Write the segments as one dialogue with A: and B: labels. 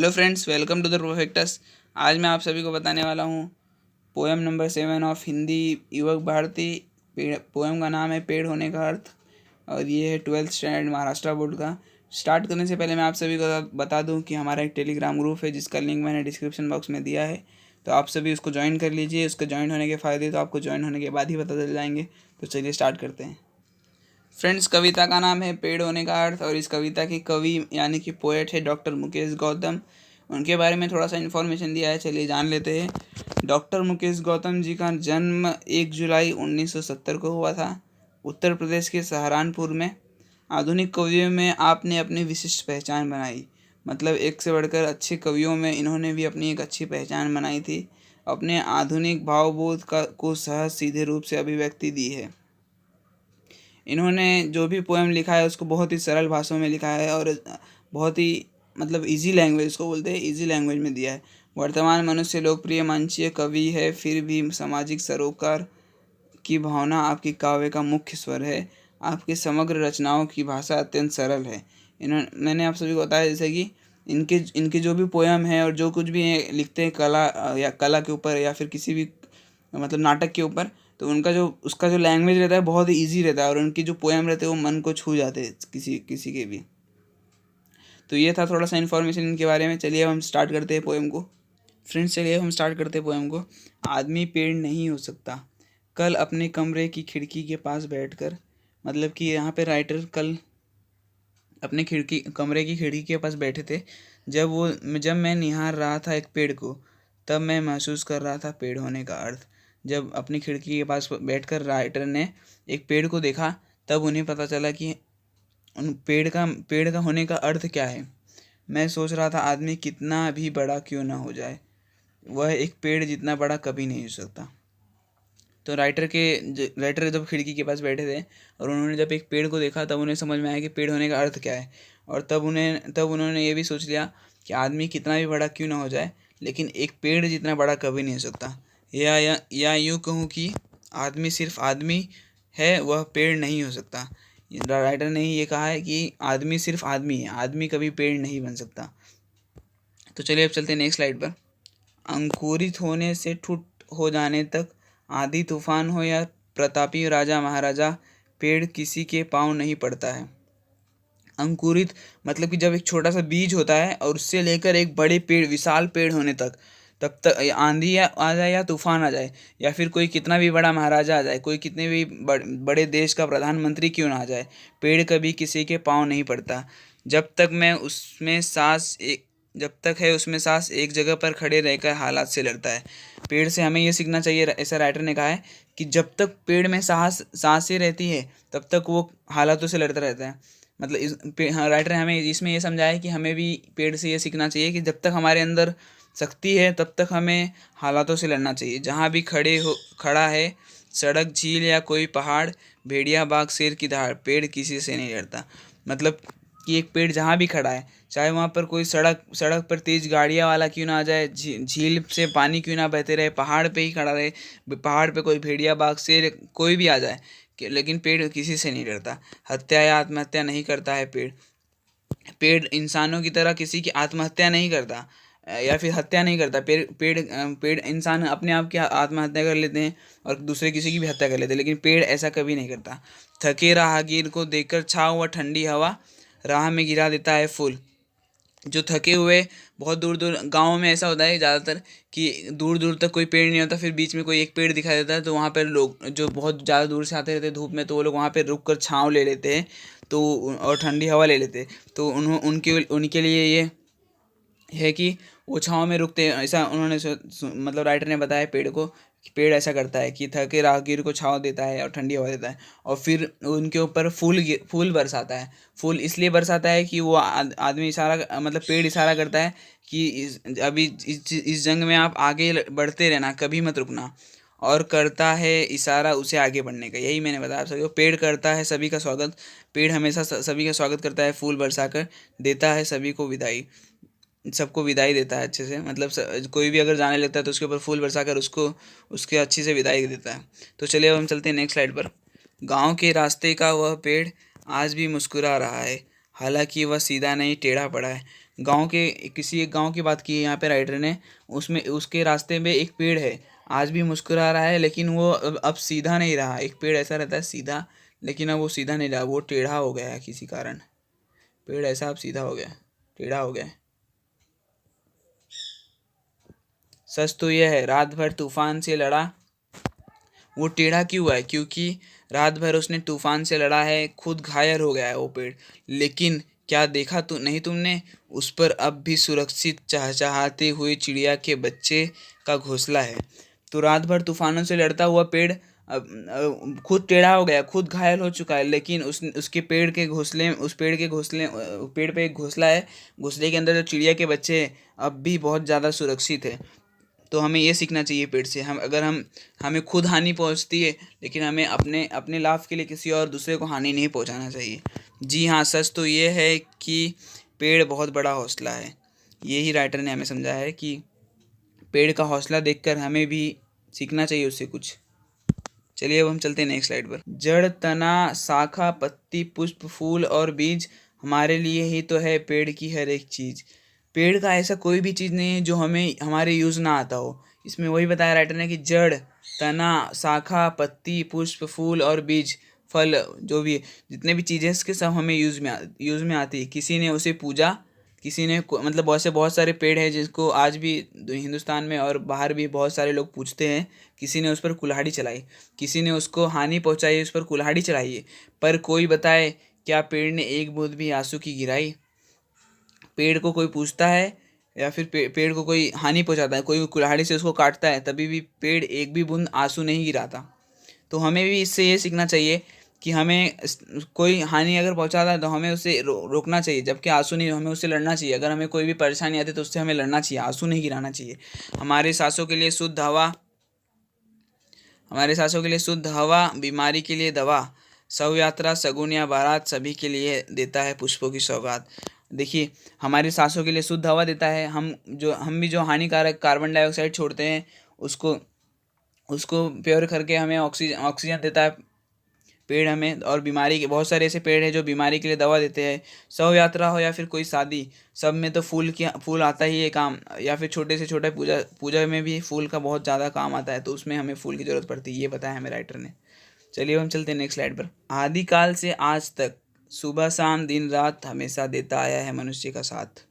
A: Hello friends, welcome to the Perfectus. आज मैं आप सभी को बताने वाला हूँ पोएम नंबर 7 ऑफ हिंदी युवक भारती। पोएम का नाम है पेड़ होने का अर्थ और ये है 12th स्टैंडर्ड महाराष्ट्र बोर्ड का। स्टार्ट करने से पहले मैं आप सभी को बता दूं कि हमारा एक टेलीग्राम ग्रुप है जिसका लिंक मैंने डिस्क्रिप्शन बॉक्स में दिया है, तो आप सभी उसको ज्वाइन कर लीजिए। उसके ज्वाइन होने के फ़ायदे तो आपको ज्वाइन होने के बाद ही पता चल जाएंगे। तो चलिए स्टार्ट करते हैं। फ्रेंड्स, कविता का नाम है पेड़ होने का अर्थ और इस कविता के कवि यानी कि पोएट है डॉक्टर मुकेश गौतम। उनके बारे में थोड़ा सा इन्फॉर्मेशन दिया है, चलिए जान लेते हैं। डॉक्टर मुकेश गौतम जी का जन्म 1 जुलाई 1970 को हुआ था, उत्तर प्रदेश के सहारनपुर में। आधुनिक कवियों में आपने अपनी विशिष्ट पहचान बनाई, मतलब एक से बढ़कर अच्छे कवियों में इन्होंने भी अपनी एक अच्छी पहचान बनाई थी। अपने आधुनिक भावबोध को सहज सीधे रूप से अभिव्यक्ति दी है। इन्होंने जो भी पोएम लिखा है उसको बहुत ही सरल भाषाओं में लिखा है और बहुत ही मतलब इजी लैंग्वेज, उसको बोलते हैं इजी लैंग्वेज में दिया है। वर्तमान मनुष्य लोकप्रिय मंचीय कवि है, फिर भी सामाजिक सरोकार की भावना आपकी काव्य का मुख्य स्वर है। आपकी समग्र रचनाओं की भाषा अत्यंत सरल है। मैंने आप सभी को बताया जैसे कि इनके इनके जो भी पोएम है और जो कुछ भी लिखते हैं कला या कला के ऊपर या फिर किसी भी मतलब नाटक के ऊपर, तो उनका जो उसका जो लैंग्वेज रहता है बहुत ही ईजी रहता है और उनकी जो पोएम रहते हैं वो मन को छू जाते हैं किसी किसी के भी। तो ये था थोड़ा सा इन्फॉर्मेशन इनके बारे में। चलिए अब हम स्टार्ट करते हैं पोएम को। फ्रेंड्स, चलिए अब हम स्टार्ट करते हैं पोएम को। आदमी पेड़ नहीं हो सकता। कल अपने कमरे की खिड़की के पास बैठकर, मतलब कि यहाँ पे राइटर कल अपने कमरे की खिड़की के पास बैठे थे। जब मैं निहार रहा था एक पेड़ को, तब मैं महसूस कर रहा था पेड़ होने का अर्थ। जब अपनी खिड़की के पास बैठकर राइटर ने एक पेड़ को देखा, तब उन्हें पता चला कि उन पेड़ का होने का अर्थ क्या है। मैं सोच रहा था आदमी कितना भी बड़ा क्यों ना हो जाए, वह एक पेड़ जितना बड़ा कभी नहीं हो सकता। तो राइटर जब खिड़की के पास बैठे थे और उन्होंने जब एक पेड़ को देखा, तब उन्हें समझ में आया कि पेड़ होने का अर्थ क्या है। और तब उन्होंने ये भी सोच लिया कि आदमी कितना भी बड़ा क्यों ना हो जाए, लेकिन एक पेड़ जितना बड़ा कभी नहीं हो सकता। या यूँ कहूँ कि आदमी सिर्फ आदमी है, वह पेड़ नहीं हो सकता। राइटर ने ये कहा है कि आदमी सिर्फ आदमी है, आदमी कभी पेड़ नहीं बन सकता। तो चलिए अब चलते हैं नेक्स्ट स्लाइड पर। अंकुरित होने से ठुट हो जाने तक, आंधी तूफान हो या प्रतापी राजा महाराजा, पेड़ किसी के पाँव नहीं पड़ता है। अंकुरित मतलब कि जब एक छोटा सा बीज होता है और उससे लेकर एक बड़े पेड़, विशाल पेड़ होने तक, तब तक आंधी आ जाए या तूफान आ जाए या फिर कोई कितना भी बड़ा महाराजा आ जाए, कोई कितने भी बड़े देश का प्रधानमंत्री क्यों ना आ जाए, पेड़ कभी किसी के पाँव नहीं पड़ता। जब तक मैं उसमें सांस एक जब तक है उसमें सांस, एक जगह पर खड़े रहकर हालात से लड़ता है। पेड़ से हमें ये सीखना चाहिए, ऐसा राइटर ने कहा है कि जब तक पेड़ में सांसें रहती है तब तक वो हालातों से लड़ता रहता है। मतलब राइटर ने हमें इसमें ये समझाया है कि हमें भी पेड़ से ये सीखना चाहिए कि जब तक हमारे अंदर शक्ति है तब तक हमें हालातों से लड़ना चाहिए। जहाँ भी खड़ा है, सड़क, झील या कोई पहाड़, भेड़िया, बाघ, शेर की दहाड़, पेड़ किसी से नहीं लड़ता। मतलब कि एक पेड़ जहाँ भी खड़ा है, चाहे वहाँ पर कोई सड़क पर तेज गाड़ियाँ वाला क्यों ना आ जाए, झील से पानी क्यों ना बहते रहे, पहाड़ पे ही खड़ा रहे, पहाड़ पे कोई भेड़िया, बाघ, शेर कोई भी आ जाए, लेकिन पेड़ किसी से नहीं डरता। हत्या या आत्महत्या नहीं करता है पेड़। पेड़ इंसानों की तरह किसी की आत्महत्या नहीं करता या फिर हत्या नहीं करता। पेड़ इंसान अपने आप की आत्महत्या कर लेते हैं और दूसरे किसी की भी हत्या कर लेते हैं, लेकिन पेड़ ऐसा कभी नहीं करता। थके राहगीर को देखकर छाँव व ठंडी हवा, राह में गिरा देता है फूल। जो थके हुए, बहुत दूर दूर गाँव में ऐसा होता है ज़्यादातर कि दूर दूर तक कोई पेड़ नहीं होता, फिर बीच में कोई एक पेड़ दिखाई देता है, तो वहाँ पर लोग जो बहुत ज़्यादा दूर से आते रहते हैं धूप में, तो वो लोग वहाँ पर रुक कर छाँव ले लेते हैं, तो और ठंडी हवा ले लेते हैं। तो उनके लिए ये है कि वो छाँव में रुकते हैं। ऐसा उन्होंने मतलब राइटर ने बताया पेड़ को कि पेड़ ऐसा करता है कि थके राहगीर को छाँव देता है और ठंडी हवा देता है, और फिर उनके ऊपर फूल बरसाता है। फूल इसलिए बरसाता है कि वो आदमी इशारा, मतलब पेड़ इशारा करता है कि इस जंग में आप आगे बढ़ते रहना, कभी मत रुकना, और करता है इशारा उसे आगे बढ़ने का। यही मैंने बताया आप सभी को, पेड़ करता है सभी का स्वागत। पेड़ हमेशा सभी का स्वागत करता है, फूल बरसा कर देता है सभी को विदाई, सबको विदाई देता है अच्छे से। मतलब कोई भी अगर जाने लगता है तो उसके ऊपर फूल बरसा कर उसको उसके अच्छी से विदाई देता है। तो चलिए अब हम चलते हैं नेक्स्ट स्लाइड पर। गांव के रास्ते का वह पेड़ आज भी मुस्कुरा रहा है, हालांकि वह सीधा नहीं टेढ़ा पड़ा है। गांव के किसी एक गांव की बात की है यहाँ पे राइटर ने। उसमें उसके रास्ते में एक पेड़ है, आज भी मुस्कुरा रहा है, लेकिन वो अब सीधा नहीं रहा। एक पेड़ ऐसा रहता है सीधा, लेकिन अब वो सीधा नहीं रहा, वो टेढ़ा हो गया है किसी कारण। पेड़ ऐसा अब सीधा हो गया, टेढ़ा हो गया है। सच तो यह है, रात भर तूफान से लड़ा। वो टेढ़ा क्यों हुआ है? क्योंकि रात भर उसने तूफान से लड़ा है, खुद घायल हो गया है वो पेड़। लेकिन क्या देखा तो नहीं तुमने, उस पर अब भी सुरक्षित चहचहाते हुए चिड़िया के बच्चे का घोंसला है। तो रात भर तूफानों से लड़ता हुआ पेड़ अब खुद टेढ़ा हो गया, खुद घायल हो चुका है, लेकिन उसके पेड़ के घोंसले, उस पेड़ के घोंसले, पेड़ पे एक घोंसला है, घोंसले के अंदर जो चिड़िया के बच्चे हैं, अब भी बहुत ज़्यादा सुरक्षित है। तो हमें ये सीखना चाहिए पेड़ से। हम अगर हम हमें खुद हानि पहुंचती है, लेकिन हमें अपने अपने लाभ के लिए किसी और दूसरे को हानि नहीं पहुंचाना चाहिए। जी हाँ, सच तो ये है कि पेड़ बहुत बड़ा हौसला है। यही राइटर ने हमें समझाया है कि पेड़ का हौसला देखकर हमें भी सीखना चाहिए उससे कुछ। चलिए अब हम चलते हैं नेक्स्ट स्लाइड पर। जड़, तना, शाखा, पत्ती, पुष्प, फूल और बीज हमारे लिए ही तो है पेड़ की हर एक चीज़। पेड़ का ऐसा कोई भी चीज़ नहीं है जो हमें हमारे यूज़ ना आता हो। इसमें वही बताया राइटर ने कि जड़, तना, शाखा, पत्ती, पुष्प, फूल और बीज, फल, जो भी जितने भी चीज़ें इसके सब हमें यूज़ में आती है। किसी ने उसे पूजा, किसी ने मतलब बहुत सारे पेड़ हैं जिसको आज भी हिंदुस्तान में और बाहर भी बहुत सारे लोग पूछते हैं। किसी ने उस पर कुल्हाड़ी चलाई, किसी ने उसको हानि पहुंचाई, उस पर कुल्हाड़ी चलाई है। पर कोई बताए, क्या पेड़ ने एक बूंद भी आंसू की गिराई? पेड़ को कोई पूछता है या फिर पेड़ को कोई हानि पहुंचाता है, कोई कुल्हाड़ी से उसको काटता है, तभी भी पेड़ एक भी बूंद आंसू नहीं गिराता। तो हमें भी इससे ये सीखना चाहिए कि हमें कोई हानि अगर पहुंचाता है तो हमें उसे रोकना चाहिए, जबकि आंसू नहीं, हमें उससे लड़ना चाहिए। अगर हमें कोई भी परेशानी आती है तो उससे हमें लड़ना चाहिए, आंसू नहीं गिराना चाहिए। हमारे सांसों के लिए शुद्ध हवा, हमारे सांसों के लिए शुद्ध हवा, बीमारी के लिए दवा, शव यात्रा, शगुन या बारात, सभी के लिए देता है पुष्पों की सौगात। देखिए, हमारी सांसों के लिए शुद्ध हवा देता है। हम भी जो हानिकारक कार्बन डाइऑक्साइड छोड़ते हैं, उसको उसको प्योर करके हमें ऑक्सीजन ऑक्सीजन देता है पेड़ हमें। और बीमारी के बहुत सारे ऐसे पेड़ हैं जो बीमारी के लिए दवा देते हैं। शव यात्रा हो या फिर कोई शादी, सब में तो फूल आता ही है काम। या फिर छोटे से छोटा पूजा पूजा में भी फूल का बहुत ज़्यादा काम आता है, तो उसमें हमें फूल की ज़रूरत पड़ती है, ये बताया हमें राइटर ने। चलिए हम चलते हैं नेक्स्ट स्लाइड पर। आदिकाल से आज तक, सुबह शाम दिन रात, हमेशा देता आया है मनुष्य का साथ।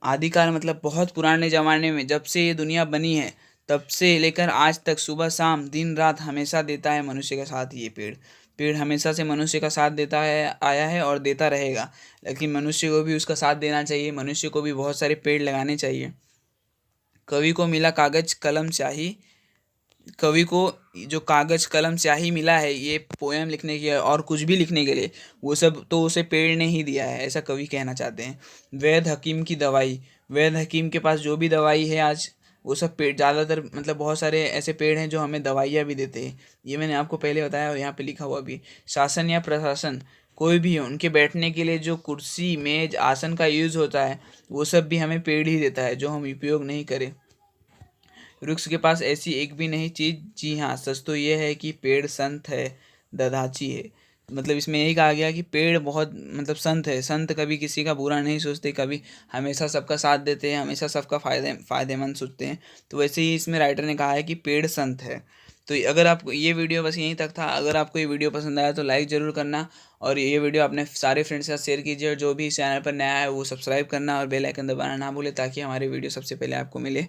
A: आदिकाल मतलब बहुत पुराने ज़माने में, जब से ये दुनिया बनी है तब से लेकर आज तक, सुबह शाम दिन रात हमेशा देता है मनुष्य का साथ ये पेड़। पेड़ हमेशा से मनुष्य का साथ देता है, आया है और देता रहेगा। लेकिन मनुष्य को भी उसका साथ देना चाहिए, मनुष्य को भी बहुत सारे पेड़ लगाने चाहिए। कवि को मिला कागज कलम स्याही, कवि को जो कागज कलम स्याही मिला है ये पोएम लिखने के और कुछ भी लिखने के लिए, वो सब तो उसे पेड़ ने ही दिया है, ऐसा कवि कहना चाहते हैं। वैद्य हकीम की दवाई, वैद्य हकीम के पास जो भी दवाई है आज, वो सब पेड़, ज़्यादातर मतलब बहुत सारे ऐसे पेड़ हैं जो हमें दवाइयाँ भी देते हैं। ये मैंने आपको पहले बताया और यहाँ पे लिखा हुआ भी। शासन या प्रशासन, कोई भी हो, उनके बैठने के लिए जो कुर्सी मेज आसन का यूज़ होता है, वो सब भी हमें पेड़ ही देता है, जो हम उपयोग नहीं करें। वृक्ष के पास ऐसी एक भी नहीं चीज। जी हाँ, सच तो ये है कि पेड़ संत है, दधाची है। मतलब इसमें यही कहा गया कि पेड़ बहुत मतलब संत है। संत कभी किसी का बुरा नहीं सोचते, कभी हमेशा सबका साथ देते हैं, हमेशा सबका फायदेमंद सोचते हैं। तो वैसे ही इसमें राइटर ने कहा है कि पेड़ संत है। तो अगर आप, ये वीडियो बस यहीं तक था। अगर आपको ये वीडियो पसंद आया तो लाइक ज़रूर करना, और ये वीडियो अपने सारे फ्रेंड्स के साथ शेयर कीजिए। और जो भी इस चैनल पर नया है वो सब्सक्राइब करना और बेल आइकन दबाना ना भूले, ताकि हमारी वीडियो सबसे पहले आपको मिले।